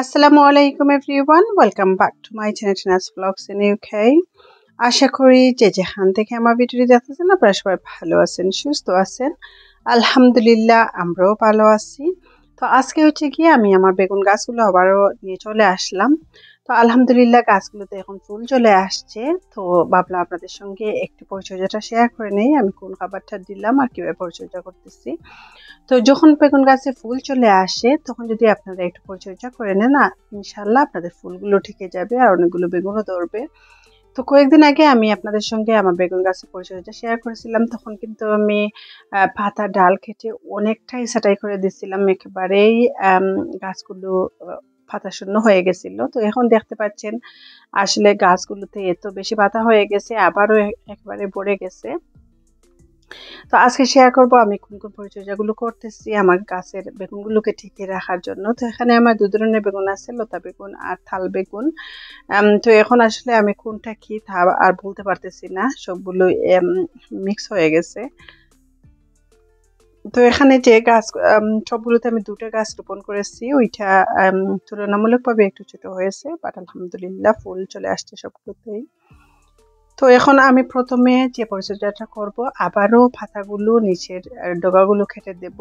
আসসালামু আলাইকুম everyone, welcome back to my channel Tina's blogs in UK. আশা করি যে যেখান থেকে আমার ভিডিওটি দেখতেছেন আপনারা সবাই ভালো আছেন, সুস্থ আছেন। আলহামদুলিল্লাহ আমরাও ভালো আছি। তো আজকে হচ্ছে গিয়ে আমি আমার বেগুন গাছগুলো আবারও নিয়ে চলে আসলাম। তো আলহামদুলিল্লাহ গাছগুলোতে এখন ফুল চলে আসছে। তো ভাবলাম আপনাদের সঙ্গে একটু পরিচর্যাটা শেয়ার করে নেই, আমি কোন খাবারটা দিলাম আর কীভাবে পরিচর্যা করতেছি। তো যখন বেগুন গাছে ফুল চলে আসে তখন যদি আপনারা একটু পরিচর্যা করে নেন না, ইনশাল্লাহ আপনাদের ফুলগুলো ঠিকে যাবে আর অনেকগুলো বেগুনও ধরবে। তো কয়েকদিন আগে আমি আপনাদের সঙ্গে আমার বেগুন গাছের পরিচর্যা শেয়ার করেছিলাম, তখন কিন্তু আমি পাতা ডাল কেটে অনেকটাই ছাঁটাই করে দিচ্ছিলাম, একেবারেই গাছগুলো পাতা শূন্য হয়ে গেছিল। তো এখন দেখতে পাচ্ছেন আসলে গাছগুলোতে এত বেশি পাতা হয়ে গেছে, আবারও একেবারে ভরে গেছে। তো আজকে শেয়ার করব আমি কোন কোন পরিচর্যাগুলো করতেছি আমার গাছের বেগুনগুলোকে ঠিকই রাখার জন্য। তো এখানে আমার দু ধরনের বেগুন আছে, লতা বেগুন আর থাল বেগুন। তো এখন আসলে আমি কোনটা কি তা আর বলতে পারতেছি না, সবগুলো মিক্স হয়ে গেছে। তো এখানে যে গাছ সবগুলোতে আমি দুটো গাছ রোপণ করেছি, ওইটা তুলনামূলকভাবে একটু ছোট হয়েছে, বাট আলহামদুলিল্লাহ ফুল চলে আসছে সবগুলোতেই। তো এখন আমি প্রথমে যে পরিচর্যাটা করব, আবারও পাতাগুলো নিচের ডগাগুলো কেটে দেব,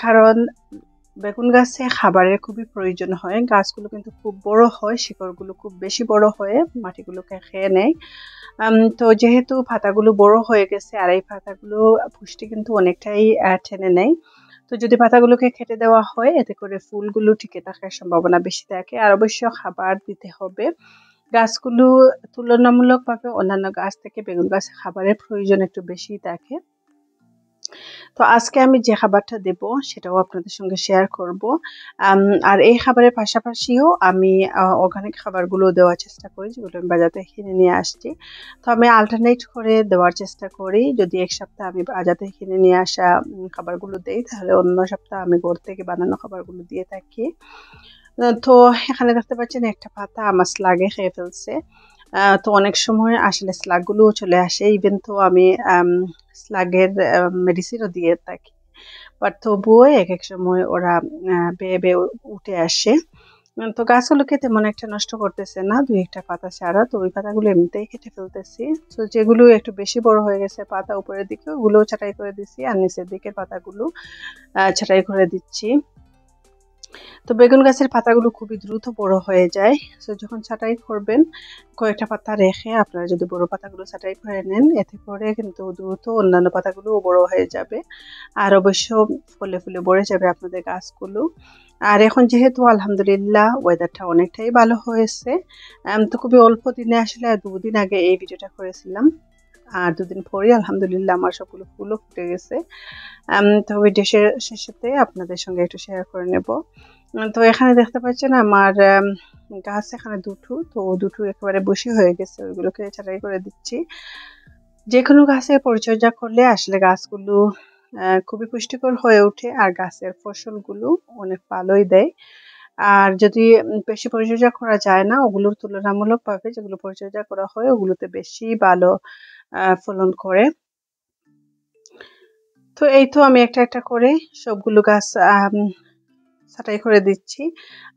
কারণ বেগুন গাছে খাবারের খুবই প্রয়োজন হয়। গাছগুলো কিন্তু খুব বড় হয়, শিকড়গুলো খুব বেশি বড় হয়ে মাটিগুলোকে খেয়ে নেয়। তো যেহেতু পাতাগুলো বড় হয়ে গেছে আর এই পাতাগুলো পুষ্টি কিন্তু অনেকটাই টেনে নেয়, তো যদি পাতাগুলোকে কেটে দেওয়া হয় এতে করে ফুলগুলো টিকে থাকার সম্ভাবনা বেশি থাকে। আর অবশ্য খাবার দিতে হবে। গাছগুলো তুলনামূলকভাবে অন্যান্য গাছ থেকে বেগুন গাছে খাবারের প্রয়োজন একটু বেশি থাকে। তো আজকে আমি যে খাবারটা দেব সেটাও আপনাদের সঙ্গে শেয়ার করব। আর এই খাবারের পাশাপাশিও আমি অর্গানিক খাবারগুলো দেওয়ার চেষ্টা করি, যেগুলো আমি বাজার থেকে কিনে নিয়ে আসছি। তো আমি অল্টারনেট করে দেওয়ার চেষ্টা করি। যদি এক সপ্তাহ আমি বাজার থেকে কিনে নিয়ে আসা খাবারগুলো দেই, তাহলে অন্য সপ্তাহ আমি ঘর থেকে বানানো খাবারগুলো দিয়ে থাকি। তো এখানে দেখতে পাচ্ছেন একটা পাতা আমার স্লাগে খেয়ে ফেলছে। তো অনেক সময় আসলে স্লাগগুলোও চলে আসে, ইভেন তো আমি স্লাগের মেডিসিনও দিয়ে থাকি, বাট তবুও এক এক সময় ওরা বেয়ে বেয়ে উঠে আসে। তো গাছগুলোকে তেমন একটা নষ্ট করতেছে না, দুই একটা পাতা ছাড়া। তো ওই পাতাগুলো এমনিতেই কেটে ফেলতেছি। তো যেগুলো একটু বেশি বড় হয়ে গেছে পাতা উপরের দিকে, ওগুলোও ছাঁটাই করে দিচ্ছি, আর নিচের দিকের পাতাগুলো ছাঁটাই করে দিচ্ছি। তো বেগুন গাছের পাতাগুলো খুবই দ্রুত বড় হয়ে যায়। তো যখন ছাঁটাই করবেন কয়েকটা পাতা রেখে আপনারা যদি বড় পাতাগুলো ছাঁটাই করে নেন, এতে করে কিন্তু দ্রুত অন্যান্য পাতাগুলোও বড় হয়ে যাবে, আর অবশ্য ফলে ফুলে ভরে যাবে আপনাদের গাছগুলো। আর এখন যেহেতু আলহামদুলিল্লাহ ওয়েদারটা অনেকটাই ভালো হয়েছে, তো খুবই অল্প দিনে আসলে 2 দিন আগে এই ভিডিওটা করেছিলাম, আর 2 দিন পরে আলহামদুলিল্লাহ আমার সবগুলো ফুলও ফুটে গেছে। তো ভিডিও শেষেতে আপনাদের সঙ্গে একটু শেয়ার করে নেব। তো এখানে দেখতে পাচ্ছেন আমার গাছ এখানে দুটো, তো দুটো একেবারে বসি হয়ে গেছে, ওইগুলোকে ছাঁটাই করে দিচ্ছি। যে কোনো গাছের পরিচর্যা করলে আসলে গাছগুলো খুবই পুষ্টিকর হয়ে ওঠে, আর গাছের ফসলগুলো অনেক ভালোই দেয়। আর যদি বেশি পরিচর্যা করা যায় না, ওগুলোর তুলনামূলকভাবে যেগুলো পরিচর্যা করা হয় ওগুলোতে বেশি ভালো ফলন করে। তো এই তো আমি একটা একটা করে সবগুলো গাছ ছাঁটাই করে দিচ্ছি।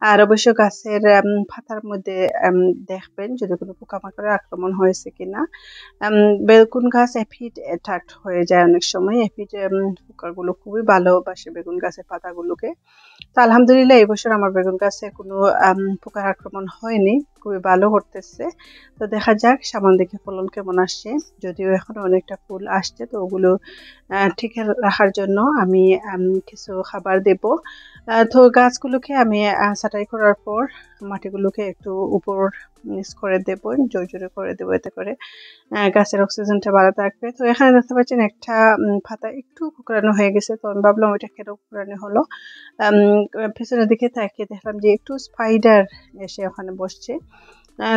আর অবশ্য গাছের পাতার মধ্যে দেখবেন যদি কোনো পোকামাকড়ের আক্রমণ হয়েছে কিনা। বেগুন গাছ এফিড অ্যাটাক হয়ে যায় অনেক সময়। এফিড পোকাগুলো খুবই ভালোবাসে বেগুন গাছের পাতাগুলোকে। তো আলহামদুলিল্লাহ এই বছর আমার বেগুন গাছে কোনো পোকার আক্রমণ হয়নি, খুবই ভালো করতেছে। তো দেখা যাক সামন দিকে ফলন কেমন আসছে। যদিও এখনো অনেকটা ফুল আসছে, তো ওগুলো ঠিক রাখার জন্য আমি কিছু খাবার দেব। তো গাছগুলোকে আমি ছাঁটাই করার পর মাটিগুলোকে একটু উপর নিচ করে দেব, জোরে করে দেবো, এতে করে গাছের অক্সিজেনটা ভালো থাকবে। তো এখানে দেখতে পাচ্ছেন একটা পাতা একটু কুকড়ানো হয়ে গেছে, তো আমি ভাবলাম ওইটা কেন কুকড়ানো হলো। পেছনের দিকে তাকিয়ে দেখলাম যে একটু স্পাইডার এসে ওখানে বসছে।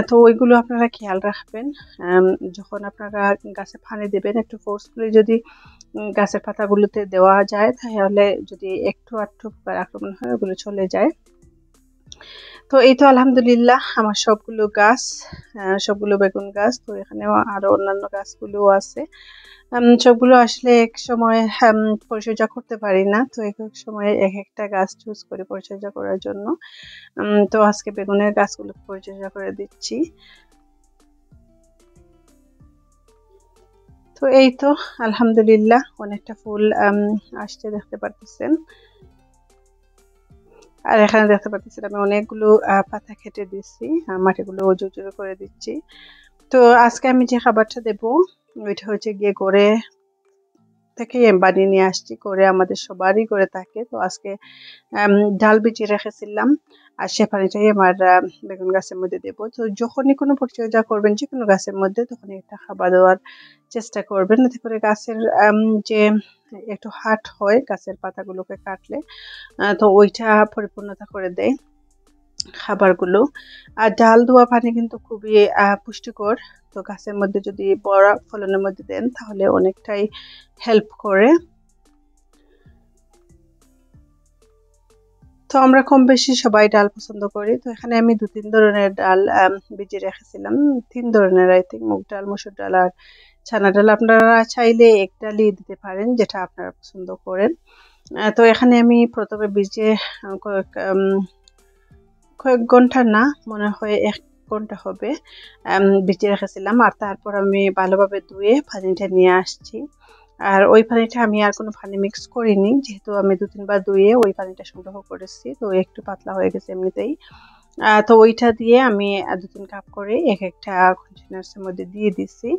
তো ওইগুলো আপনারা খেয়াল রাখবেন। যখন আপনারা গাছে পানি দেবেন একটু ফোর্সফুলি যদি গাছের পাতাগুলোতে দেওয়া যায়, তাহলে যদি একটু আধটু পোকার আক্রমণ হয় ওগুলো চলে যায়। তো এই তো আলহামদুলিল্লাহ আমার সবগুলো গাছ, সবগুলো বেগুন গাছ, তো এখানেও আরো অন্যান্য গাছগুলোও আছে। সবগুলো আসলে এক সময় পরিচর্যা করতে পারি না, তো এক এক সময় এক একটা গাছ চুজ করে পরিচর্যা করার জন্য। তো আজকে বেগুনের গাছগুলো পরিচর্যা করে দিচ্ছি। তো এই তো আলহামদুলিল্লাহ অনেকটা ফুল আসছে দেখতে পারতেছেন। আর এখানে দেখতে পাচ্ছেন আমি অনেকগুলো পাতা কেটে দিচ্ছি, মাটিগুলো জোড়ো করে দিচ্ছি। তো আজকে আমি যে খাবারটা দেব ওইটা হচ্ছে গিয়ে গড়ে থেকে বানিয়ে নিয়ে আসছি, করে আমাদের সবারই করে থাকে। তো আজকে ডাল ভিজিয়ে রেখেছিলাম, আর সে পানিটাই আমার বেগুন গাছের মধ্যে দেবো। তো যখনই কোনো পরিচর্যা করবেন যে কোনো গাছের মধ্যে, তখনই একটা খাবার দেওয়ার চেষ্টা করবেন, এতে করে গাছের যে একটু হার্ড হয় গাছের পাতাগুলোকে কাটলে, তো ওইটা পরিপূর্ণতা করে দেয় খাবারগুলো। আর ডাল ধোয়া পানি কিন্তু খুবই পুষ্টিকর। তো গাছের মধ্যে যদি বড় ফলনের মধ্যে দেন তাহলে অনেকটাই হেল্প করে। তো আমরা কম বেশি সবাই ডাল পছন্দ করি। তো এখানে আমি 2-3 ধরনের ডাল ভিজিয়ে রেখেছিলাম, 3 ধরনের আই থিঙ্ক, মুগ ডাল, মসুর ডাল আর ছানা ডাল। আপনারা চাইলে এক ডালই দিতে পারেন, যেটা আপনারা পছন্দ করেন। তো এখানে আমি প্রথমে ভিজিয়ে কয়েক ঘন্টা না, মনে হয় 1 ঘন্টা হবে ভিজিয়ে রেখেছিলাম। আর তারপর আমি ভালোভাবে ধুয়ে পানিটা নিয়ে আসছি। আর ওই পানিটা আমি আর কোনো পানি মিক্স করিনি, যেহেতু আমি 2-3 বার ধুয়ে ওই পানিটা সংগ্রহ করেছি, তো একটু পাতলা হয়ে গেছে এমনিতেই। তো ওইটা দিয়ে আমি 2-3 কাপ করে এক একটা কন্টেনার্সের মধ্যে দিয়ে দিছি।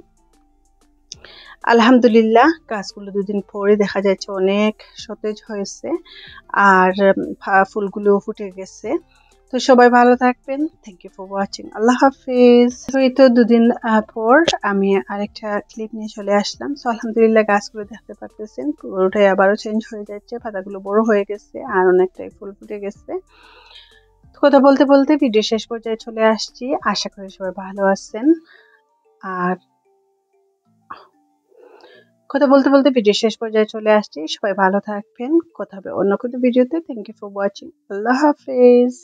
আলহামদুলিল্লাহ গাছগুলো 2 দিন পরে দেখা যাচ্ছে অনেক সতেজ হয়েছে, আর ফুলগুলো ফুটে গেছে। তো সবাই ভালো থাকবেন। Thank you for watching. আল্লাহ হাফিজ। তো এই তো 2 দিন পর আমি আরেকটা ক্লিপ নিয়ে চলে আসলাম। তো আলহামদুলিল্লাহ গাছগুলো দেখতে পারতেছেন পুরোটাই আবারও চেঞ্জ হয়ে যাচ্ছে, পাতাগুলো বড় হয়ে গেছে আর অনেকটাই ফুল ফুটে গেছে। কথা বলতে বলতে ভিডিও শেষ পর্যায়ে চলে আসছি। আশা করি সবাই ভালো আছেন। আর কথা বলতে বলতে ভিডিও শেষ পর্যায়ে চলে আসছি। সবাই ভালো থাকবেন। কথা হবে অন্য কোনো ভিডিওতে। Thank you for watching. আল্লাহ হাফিজ।